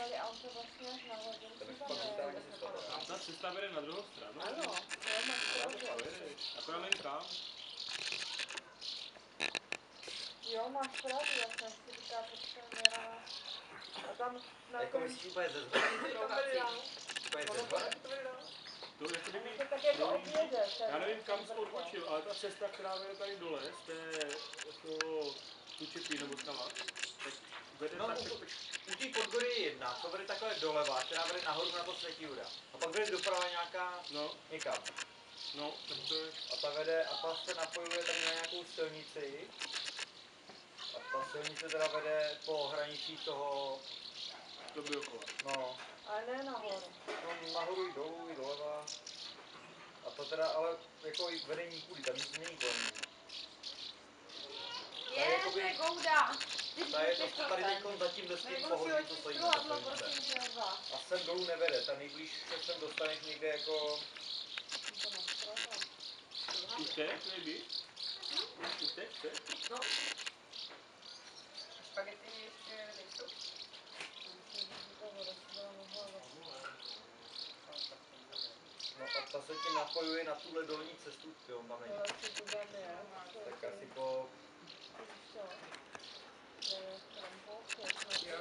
dali auto vlastně až nahoře. Tam ta cesta vede na druhou stranu. Ano, to máš pravdu. Akorát nevím kam. Jo, máš pravdu, já jsem si říkala, že to měla. A tam na jako myslíš úplně ze zhora? Úplně ze zhora? To jako kdyby, to tak jako odjede. já nevím kam jsi odbočil, ale ta cesta, která vede tady dole, z té jako Tučepí nebo skama, tak vede no, tak u té Podgory je jedna, to vede takhle doleva, která vede nahoru na to Světí Jura. A pak vede doprava nějaká někam. No, tak to je... A ta vede, a ta se napojuje tady na nějakou silnici. A ta silnice teda vede po hranicích toho... To by okolo. No. Ale ne nahoru. No, nahoru i dolů, i doleva. A to teda, ale jako i vede nikudy, tam nic není kolem. Je, to je gouda. Tady teď zatím bez tím pohodlí, co stojí na silnice. A sem dolů nevede, ta nejblíž se sem dostaneš někde jako... Už teď, maybe? Už teď? No. Spaghetti ještě nejsou. No a ta se ti napojuje na tuhle dolní cestu, jo, tam není. Tak asi po... Jo,